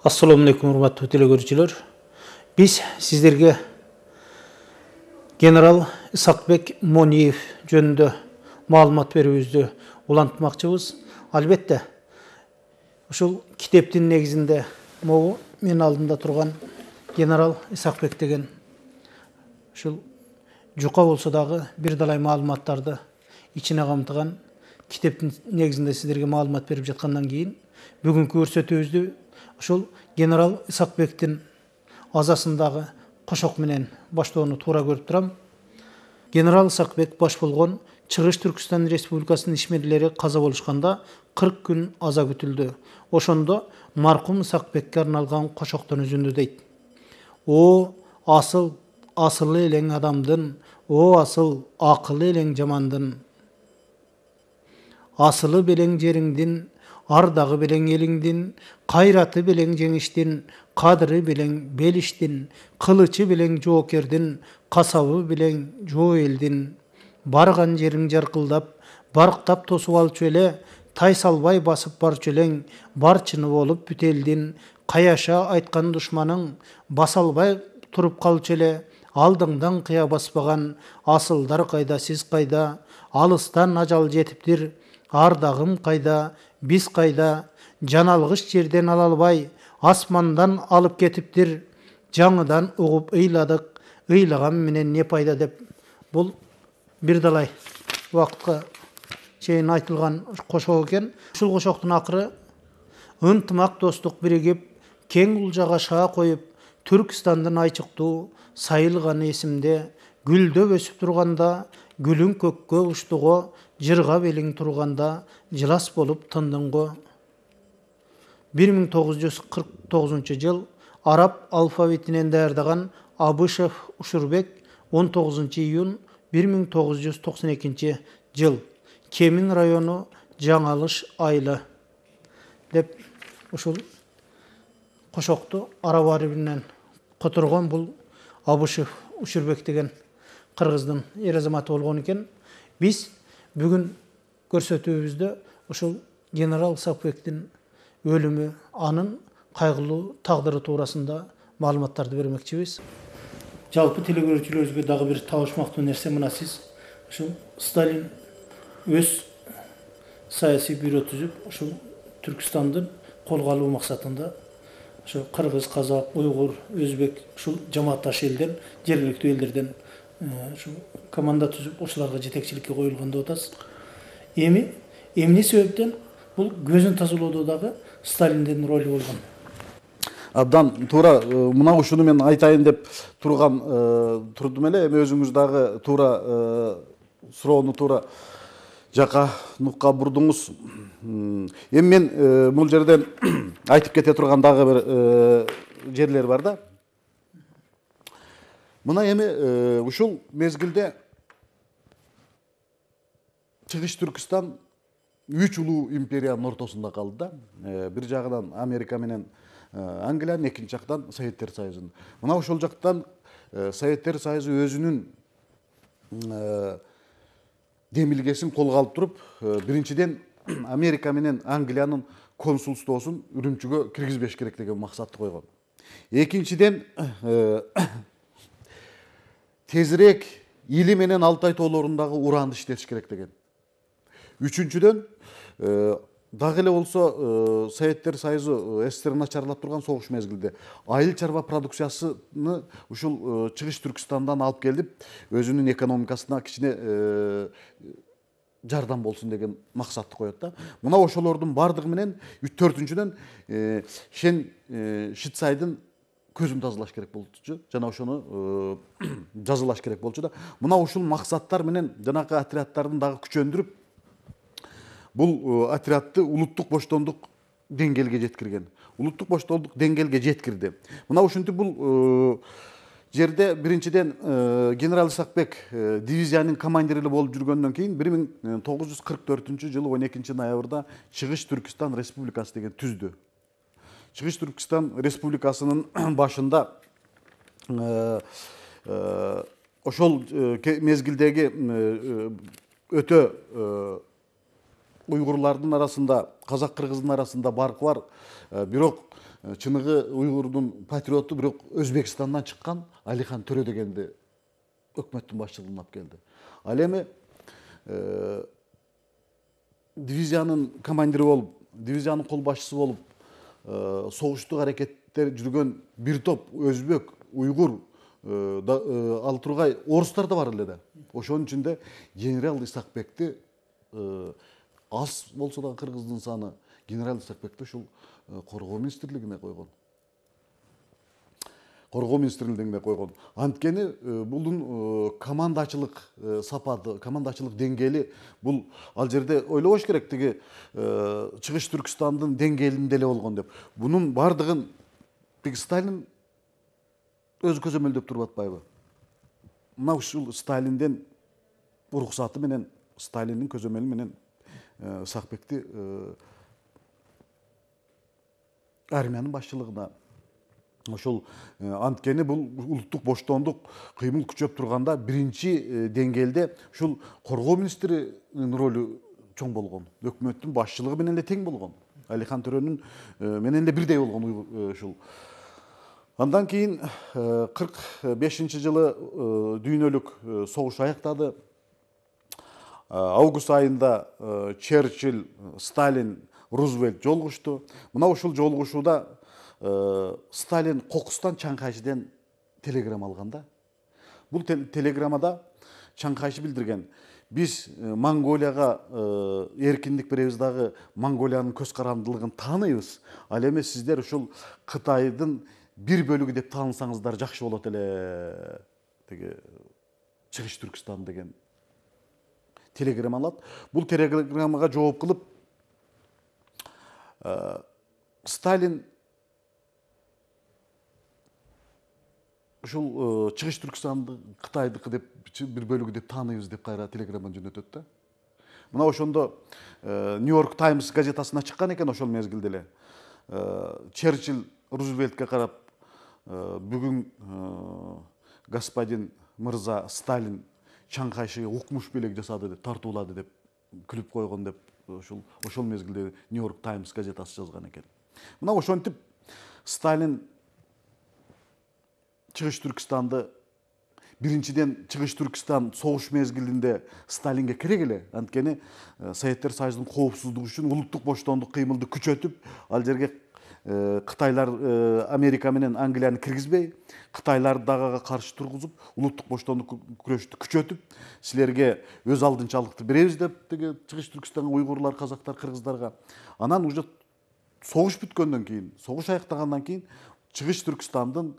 Assalamu alaikum урматтуу телекөрүүчүлөр. Biz sizlerge General Isakbek Moniyev жөнүндө маалымат берүүбүздү улантмакчыбыз. Албетте, ушул китептин негизинде могу мен алдымда турган General Isakbek деген ушул жука болсо дагы бир далай маалыматтарды ичине камтыган китептин негизинде сиздерге маалымат берип жаткандан кийин бүгүнкү көрсөтүүбүздү ушул General Isakbek'tin азасындагы кошок менен баштоону туура көрүп турам. General Isakbek баш болгон Чыгыш Түркістан Республикасынын ишмерлери каза болушканда 40 күн аза күтүлдү. Ошондо маркум Isakbekке арналган кошоктон үзүндү дейт. О асылы элең адамдын, о асыл акылы элең жамандын. Асылы белең жериңдин, ардагы белең элиңдин, кайраты белең жеңиштин, кадыры белең белиштин, кылычы белең жоокердин, касабы белең жоо элдин. Барган жериң жаркылдап, барктап тосуп алчу эле, тайсалбай басып барчу элең, барчыны болуп бүт элдин. Каяша айткан душманың, басалбай туруп калчу эле, алдыңдан кыя баспаган, асылдар кайда, сиз кайда, алыстан ажал жетиптир, ардагым кайда, биз кайда, жаналгыч жерден ала албай, асмандан алып кетиптир, жаңыдан угуп ыйладык, ыйлаган менен не пайда деп. Бул бир далай убакытка чейин айтылган кошок экен. Ушул кошоктун акыры ынтымак достук биригип, кең улжага шаа коюп, Түркістандын айчыктуу сайылганы эсимде, гүлдөп өсүп турганда, гүлүң көккө учтуго, жырга белиң турганда, жылас болуп тындыңго. 1949 жыл араб алфавитинен даярдаган Абышев Ушурбек 19 июнь 1992 жыл. Кемин району Жаңалыш айылы деп ушул кошокту араб арбинен которгон. Бул Абышев Ушурбек деген кыргыздын эр азаматы болгон экен. Биз бүгүн көрсөтүүбүздө ушул General Isakbek'tin өлүмү, анын кайгылуу тагдыры туурасында маалыматтарды бермекчибиз. Жалпы телекөрүүчүлөрүбүзгө дагы бир табышмактуу нерсе мына сиз ушул Сталин өз саясий бюро түзүп, ушул Түркістандын колго алуу максатында ошо кыргыз, казак, уйгур, өзбек ушул жамаатташ элден, жергиликтүү элдерден ушул команда түзүп, ошолорго жетекчиликке коюлган деп атасыз. Эмне себептен бул көзүн тазалоодо дагы Сталиндин ролу болгон? Абдан туура, мына ушуну мен айтайын деп турдум эле. Эми өзүңүз дагы туура суроону туура жака нукка бурдуңуз. Эми мен бул жерден айтып кете турган дагы бир жерлер бар да. Мына эми ушул мезгилде Чыгыш Түркістан 3 улуу империянын ортосунда калды да. Бир жагынан Америка менен Англиянын, экинчи жактан Советтер Союзунун. Мына ошол жактан Советтер Союзу өзүнүн демилгесин колго алып туруп, биринчиден Америка менен Англиянын консулствосун Үрүмчүгө киргизбеш керек деген максатты койгон. Экинчиден тезирээк Или менен Алтай тоолорундагы уранды иштетиш керек деген. Үчүнчүдөн дагы эле болсо Советтер Союзу СССР начарлап турган согуш мезгилде айыл чарба продукциясыны ушул Чыгыш Түркістандан алып келип, өзүнүн экономикасына кичине жардам болсун деген максатты коет да. Мына ошолордун бардыгы менен төртүнчүдөн Шен Шитсайдын көзүн тазалаш керек болчу, жана ошону жазылаш керек болчу да. Мына ушул максаттар менен жанакы отряддардын дагы күчөндүрүп, бул отрядты улуттук боштондук деңгээлге жеткирген. Улуттук боштондук деңгээлге жеткирди. Мына ушинтип бул жерде биринчиден General Isakbek дивизиянын командири болуп жүргөндөн кийин 1944 жылы 12 ноябрда Чыгыш Түркістан Республикасы деген түздү. Чыгыш Түркістан Республикасынын башында ошол мезгилдеги өтө уйгурлардын арасында, казак кыргыздын арасында барк бар. Бирок чыныгы уйгурдун патриоту бирок Өзбекстандан чыккан Алихан Төрө дегенди өкмөттүн башчылыгына алып келди. Ал эми дивизиянын командири болуп, дивизиянын кол башчысы болуп, согуштук аракеттер жүргөн бир топ өзбек, уйгур, ал тургай орустар да бар эле да. Ошонун ичинде генерал Исакбекти аз болсо да кыргыздын саны, генерал Исакбекти ушул коргоо министрлигине койгон. Коргоо министрлигине койгон. Анткени булдун командачылык сапаты, командачылык деңгээли бул ал жерде ойлобош керек, тиги Чыгыш Түркістандын деңгээлинде эле болгон деп. Бунун бардыгын тиги Сталин өзү көзөмөлдөп туруп атпайбы? Мына ушул Сталинден уруксаты менен, Сталиндин көзөмөлү менен Исакбекти армиянын башчылыгына, ошол анткени бул улуттук боштондук кыймыл күчөп турганда биринчи деңгээлде ушул коргоо министринин ролу чоң болгон. Өкмөттүн башчылыгы менен эле тең болгон. Алихан Төрөнүн менен эле бирдей болгон ушул. Андан кийин 45-жылы дүйнөлүк согуш аяктады. Август айында Черчилль, Сталин, Рузвельт жолугушту. Мына ушул жолугушууда Сталин Кокустан Чаңкайшыдан телеграмма алган да. Бул телеграммада Чаңкайшы билдирген: биз Монголияга эркиндик беребиз дагы Монголиянын көз карандылыгын тааныйбыз. Ал эми сиздер ушул Кытайдын бир бөлүгү деп таанысаңыздар жакшы болот эле. Теги Чыгыш Түркістан деген телеграмма алат. Бул телеграммага жооп кылып Сталин ушул Чыгыш Түркістанды Кытайдыкы деп бир бөлүгү деп тааныйбыз деп кайра телеграмма жөнөтөт да. Мына ошондо Нью-Йорк Таймс газетасына чыккан экен ошол мезгилде эле. Черчилль Рузвельтке карап: бүгүн господин мырза Сталин Чаңкайшыга укмуш белек жасады деп, тартуулады деп күлүп койгон деп ошол мезгилде Нью-Йорк Таймс газетасы жазган экен. Мына ошентип Сталин Чыгыш Түркістанды, биринчиден Чыгыш Түркістан согуш мезгилинде Сталинге керек эле. Анткени Советтер Союзунун коопсуздугу үчүн улуттук боштондук кыймылды күчөтүп, ал жерге Кытайлар Америка менен Англияны киргизбей, Кытайларды дагы каршы тургузуп, улуттук боштондук күрөштү күчөтүп, силерге өз алдынчалыкты беребиз деп тиги Чыгыш Түркістанга уйгурлар, казактар, кыргыздарга. Анан уже согуш бүткөндөн кийин, согуш аяктагандан кийин Чыгыш Түркістандын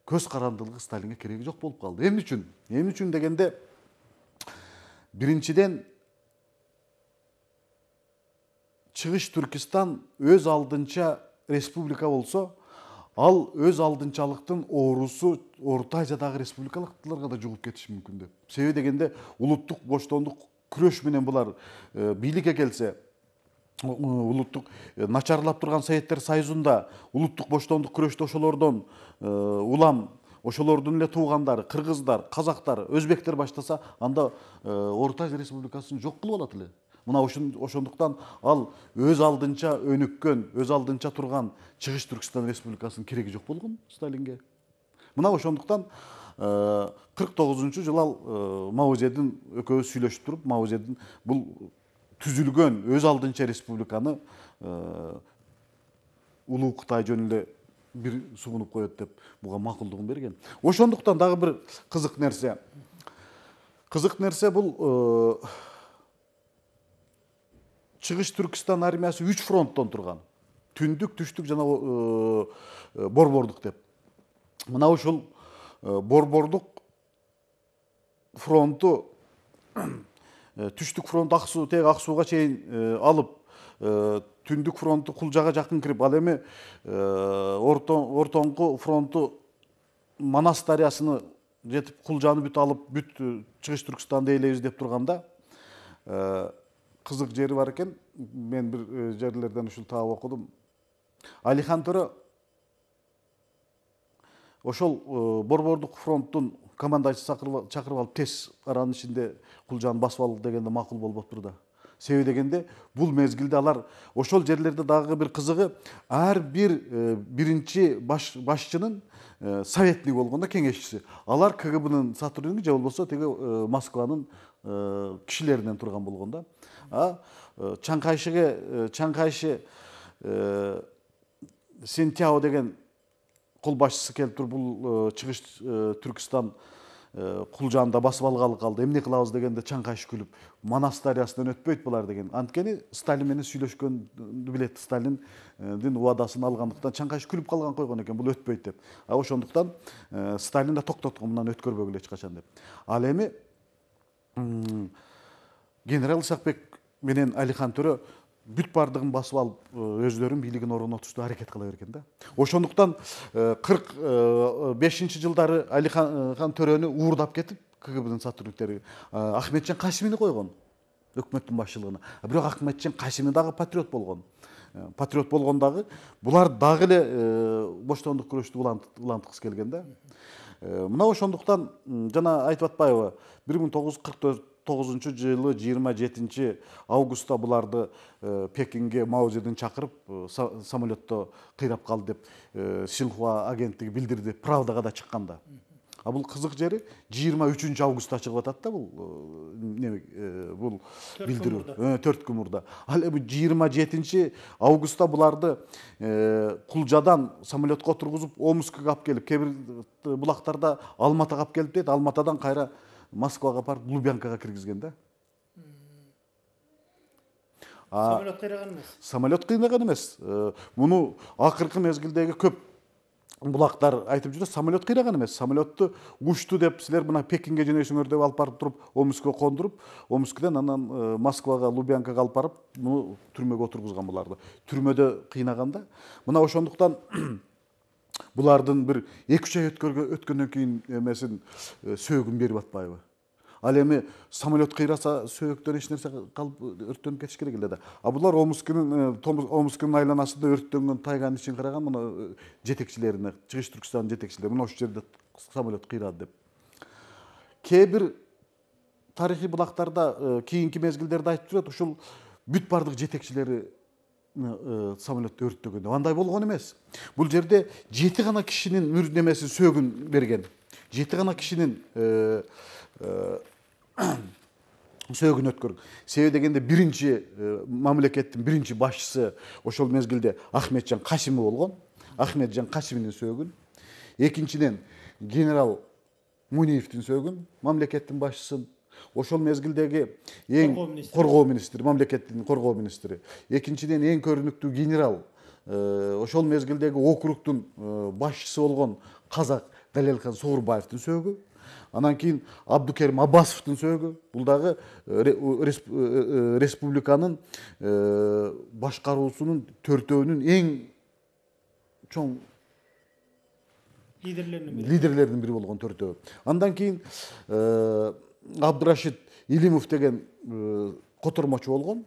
көз карандылыгы Сталинге кереги жок болуп калды. Эмне үчүн? Эмне үчүн дегенде, биринчиден Чыгыш Түркістан өз алдынча республика болсо, ал өз алдынчалыктын оорусу Орто Азиядагы республикалыктарга да жугуп кетиши мүмкүн деп. Себеби дегенде улуттук боштондук күрөш менен булар бийликке келсе, улуттук начарлап турган Советтер Союзунда улуттук боштондук күрөштө ошолордон улам, ошолордун эле туугандары, кыргыздар, казактар, өзбектер баштаса, анда Орто Азия республикасын жок кылып алат эле. Мына ошондуктан ал өз алдынча өнүккөн, өз алдынча турган Чыгыш Түркістан республикасынын кереги жок болгон Сталинге. Мына ошондуктан 49-жылы ал Мао Цзедун экөөбүз сүйлөшүп туруп, Мао Цзедун бул түзүлгөн өз алдынча республиканы улуу Кытай жөнүндө эле бир сугунуп коет деп буга макулдугун берген. Ошондуктан дагы бир кызык нерсе. Кызык нерсе бул Чыгыш Түркістан армиясы 3 фронттон турган. Түндүк, түштүк жана борбордук деп. Мына ушул борбордук фронту, түштүк фронт Аксуу, тег Аксууга чейин алып, түндүк фронту Кулжага жакын кирип, ал эми ортоңку фронту Манас дарыясыны жетип, Кулжаны бүт алып, бүт Чыгыш Түркістанды ээлейбиз деп турганда, кызык жери бар экен. Мен бир жерлерден ушул таап окудум. Алихан Төрө ошол борбордук фронттун командачысын чакырып алып, тез аранын ичинде Кулжаны басып алып дегенде макул болбоптур да. Себеби дегенде бул мезгилде алар ошол жерлерде дагы бир кызыгы ар бир биринчи башчынын советник болгондо кеңешчиси. Алар КГБнын сотрудниги же болбосо тиги Москванын кишилеринен турган болгондо. Чаңкайшы Сентяо деген кол башчысы келип туруп бул чыгыш Түркистан кулжаанда басып алгалы калды. Эмне кылабыз дегенде Чаңкайшы күлүп, Манас дарыясынан өтпөйт булар деген. Анткени Сталин менен сүйлөшкөндү билет. Сталиндин убадасын алгандыктан Чаңкайшы күлүп калган койгон экен, бул өтпөйт деп. Ошондуктан Сталин да токтоткон, мындан өткөрбөгүлө эч качан деп. Ал эми генерал Исакбек менен Алихан Төрө бүт бардыгын басып алып, өзлөрүн бийлигин орнотушту аракет кыла берген да. Ошондуктан 45-жылдары Алихан Төрөнү уурдап кетип, КГБнын сотрудниктери Ахметжан Кашимини койгон өкмөттүн башчылыгына. Бирок Ахметжан Кашими дагы патриот болгон. Патриот болгон дагы булар дагы эле боштондук күрөштү уланткысы келген да. Мына ошондуктан жана айтып атпайбы, 1949 жылы 27 августта буларды Пекинге Мао Цзедун чакырып, самолетто кыйрап калды деп Синхуа агенттиги билдирди, Правдага да чыкканда. Бул кызык жери 23 августта чыгып атат да бул билдирүү 4 күн мурда. Ал эми 27 августта буларды Кулжадан самолетко отургузуп Омскага алып келип, кээ бир булактарда Алматага алып келип дейт, Алматадан кайра Москвага барып Лубянкага киргизген да. Самолет кыйраган эмес. Самолет кыйнаган эмес. Муну акыркы мезгилдеги көп булактар айтып жүрөт, самолет кыйраган эмес. Самолетту учту деп силер мына Пекинге жөнөйсүңөр деп алып барып туруп, Омскага кондуруп, Омскіден анан Москвага, Лубянкага алып барып, муну түрмөгө отургузган буларды. Түрмөдө кыйнаганда. Мына ошондуктан булардын бир 2-3 ай өткөндөн кийин эмесин сөөгүн берип атпайбы. Ал эми самолет кыйраса сөөктөн эч нерсе калып өрттөнүп кетиш керек эле да. Булар Омскнын айланасында өрттөнгөн тайганын ичин караган мына жетекчилерине, чыгыш Түркистанын жетекчилери мына ошол жерде самолет кыйрады деп. Кээ бир тарыхый булактарда кийинки мезгилдерде айтып жүрөт, ушул бүт бардык жетекчилери самолетти өрттөгөн. Андай болгон эмес. Бул жерде 7 гана кишинин немесин сөөгүн берген. 7 гана кишинин сөөгүн өткөргөн. Себеби дегенде биринчи мамлекеттин биринчи башчысы ошол мезгилде Ахметжан Кашими болгон. Ахметжан Кашиминин сөөгүн. Экинчиден генерал Муниевдин сөөгүн, мамлекеттин башчысын. Ошол мезгилдеги эң коргоо министри, мамлекеттин коргоо министри. Экинчиден эң көрүнүктүү генерал, ошол мезгилдеги округтун башчысы болгон казак Далелхан Соорбаевдин сөөгү. Анан кийин Абдукерим Аббасовдун сөөгү. Бул дагы республиканын башкаруусунун төртөөнүн эң чоң лидерлердин бири болгон төртөө. Андан кийин Абдурашид Илимов деген котормочу болгон.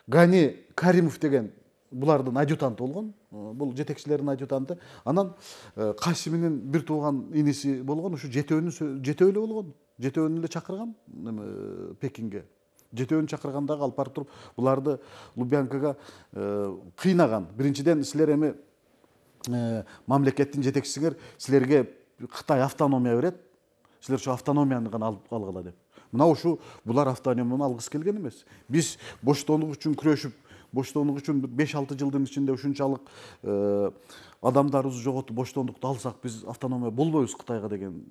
Гани Каримов деген булардын адъютанты болгон. Бул жетекчилердин адъютанты. Анан Кашиминин бир тууган иниси болгон, ушу жетөө эле болгон. Жетөөнү эле чакырган Пекинге. Жетөөнү чакыргандагы алып барып туруп, буларды Лубянкага кыйнаган. Биринчиден силер эми мамлекеттин жетекчисиңер, силерге Кытай автономия берет. Силер ошо автономияны гана алгыла деп. Мына ушу булар автономияны алгысы келген эмес. Биз боштондук үчүн күрөшүп, боштондук үчүн 5-6 жылдын ичинде ушунчалык адамдарыбызды жоготуп боштондукту алсак, биз автономия болбойбуз Кытайга деген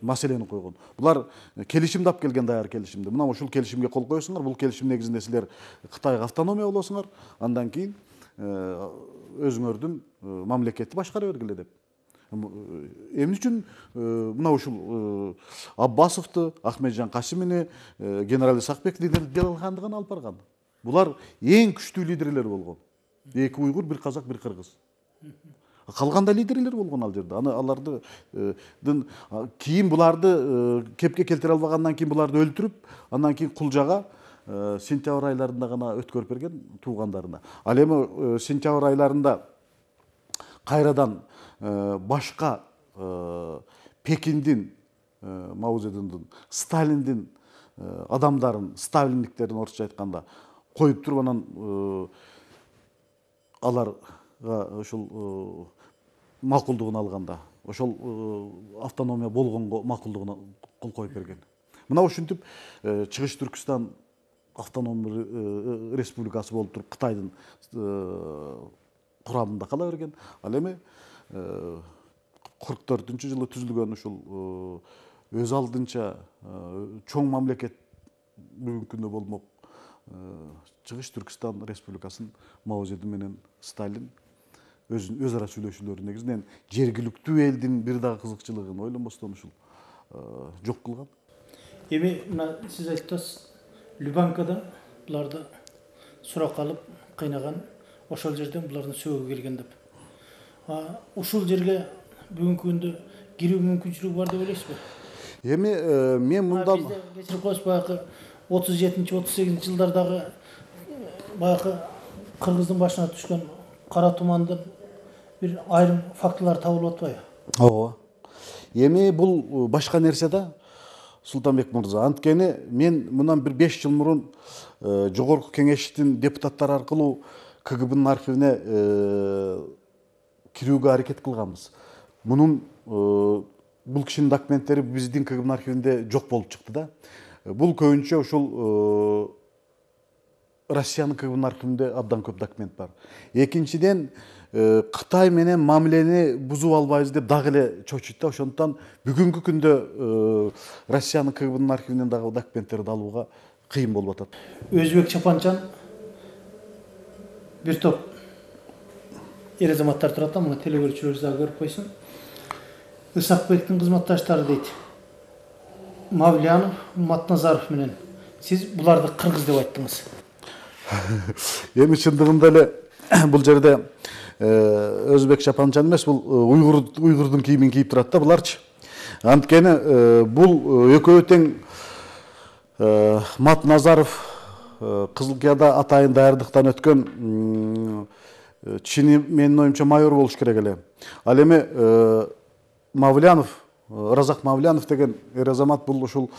маселени койгон. Булар келишимди алып келген, даяр келишимди. Мына ушул келишимге кол коесуңар, бул келишим негизинде силер Кытайга автономия болосуңар, андан кийин өзүңөрдүн мамлекетти башкара бергиле деп. Эмне үчүн мына ушул Аббасовду, Ахметжан Кашимини, генерал Исакбекти Далелханды гана алып барган. Булар эң күчтүү лидерлер болгон. 2 уйгур, 1 казак, 1 кыргыз. Калганда лидерлер болгон ал жерде. Аларды кийин буларды кепке келтире албагандан кийин буларды өлтүрүп, андан кийин Кулжага сентябрь айларында гана өткөрүп берген туугандарына. Ал эми сентябрь айларында кайрадан башка Пекиндин, Мао Цзедундун, Сталиндин адамдарын, ставленниктерин орусча айтканда коюп туруп анан аларга ошол макулдугун алганда ошол автономия болгонго макулдугуна кол коюп берген. Мына ушинтип Чыгыш Түркистан автономия республикасы болуп туруп Кытайдын курамында кала берген. Ал эми 44-жылы түзүлгөн ушул өз алдынча чоң мамлекет бүгүнкү күндө болмок Чыгыш Түркистан республикасын Мао Цзедун менен Сталин өз ара сүйлөшүүлөрү негизинен жергиликтүү элдин бир дагы кызыкчылыгын ойлонбостон ушул жок кылган. Эми мына сиз айттыңыз, Любанкада буларды суракка алып кыйнаган, ошол жерден булардын сөөгү келген деп. Ушул жерге бүгүнкү күндө кирүү мүмкүнчүлүгү бар деп ойлойсузбу? Эми мен мындан бизде кечирип коесуз, баягы 37-38 жылдардагы баягы кыргыздын башына түшкөн кара тумандын бир айрым фактылар табылып атпайбы? ооба. Эми бул башка нерсе да, Султанбек мырза. Анткени мен мындан бир 5 жыл мурун жогорку кеңештин депутаттары аркылуу КГБнын архивине кирүүгө аракет кылганбыз. Мунун бул кишинин документтери биздин КГБнын архивинде жок болуп чыкты да. Бул көбүнчө ушул Россиянын КГБнын архивинде абдан көп документ бар. Экинчиден Кытай менен мамилени бузуп албайбыз деп дагы эле чочуйт да. Ошондуктан бүгүнкү күндө Россиянын КГБнын архивинен дагы документтерди алууга кыйын болуп атат. Өзбек чапанчан бир топ эр азаматтар турат да, муну телегөрүүчүлөр дагы көрүп койсун. Исакбектин кызматташтары дейт. Мавлянов, Матназаров менен сиз буларды кыргыз деп айттыңыз. Эми чындыгында эле бул жерде өзбек чапанчан эмес, бул уйгурдун кийимин кийип турат да буларчы. Анткени бул экөө тең Матназаров Кызылкияда атайын даярдыктан өткөн чини менин оюмча майор болуш керек эле. Ал эми Мавлянов, Разак Мавлянов деген эр азамат, бул ушул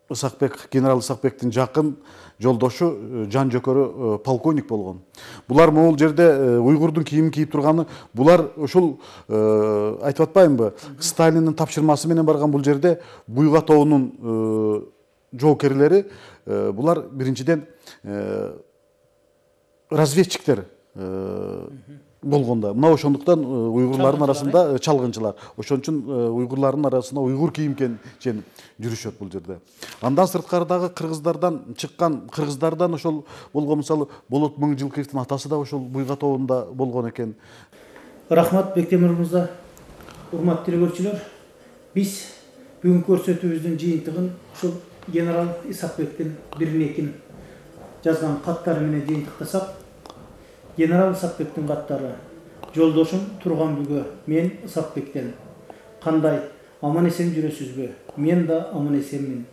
Исакбек, генерал Исакбектин жакын жолдошу, жан жөкөрү полковник болгон. Булар могул жерде уйгурдун кийимин кийип турганы, булар ушул айтып атпаймынбы, Сталиндин тапшырмасы менен барган бул жерде Буйга тобунун жоокерлери, булар биринчиден разведчиктер болгонда. Мына ошондуктан уйгурлардын арасында чалгынчылар. Ошон үчүн уйгурлардын арасында уйгур кийим кийген жүрүшөт бул жерде. Андан сырткарыдагы кыргыздардан чыккан, кыргыздардан ошол болгон, мисалы Болот Мыңжылкыевдин атасы да ошол Буйга тобунда болгон экен. Рахмат Бектемир мырза. Урматтуу телегөрүүчүлөр, биз бүгүнкү көрсөтүүбүздүн жыйынтыгын ушул генерал Исакбектин бирин-экин жазган каттары менен жыйынтыктасак, генерал Исакбектин каттары: жолдошум Турганбүгө, мен Исакбектен. Кандай, аман эсен жүрөсүзбү? Мен да аман эсенмин.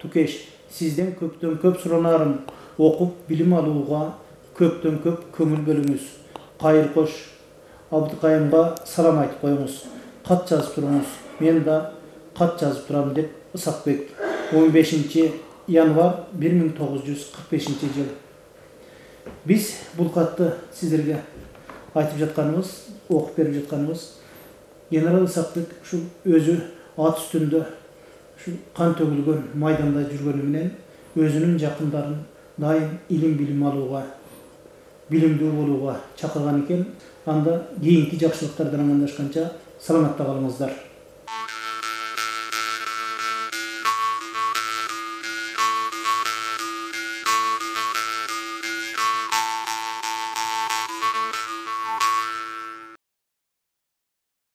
Тукеш, сизден көптөн көп суранарым. Окуп билим алууга көптөн көп көңүл бөлүңүз. Кайыр кош, Абдыкайымга салам айтып коюңуз. Кат жазып туруңуз. Мен да кат жазып турам, деп Исакбек. 15 январь 1945 жыл. Биз бул катты сиздерге айтып жатканыбыз, окуп берип жатканыбыз, генерал Исакбек ушул өзү ат үстүндө ушул кан төгүлгөн майданда жүргөнү менен өзүнүн жакындарын дайым илим алууга, билимдүү болууга чакырган экен. Анда кийинки жакшылыктардан амандашканча саламатта калыңыздар.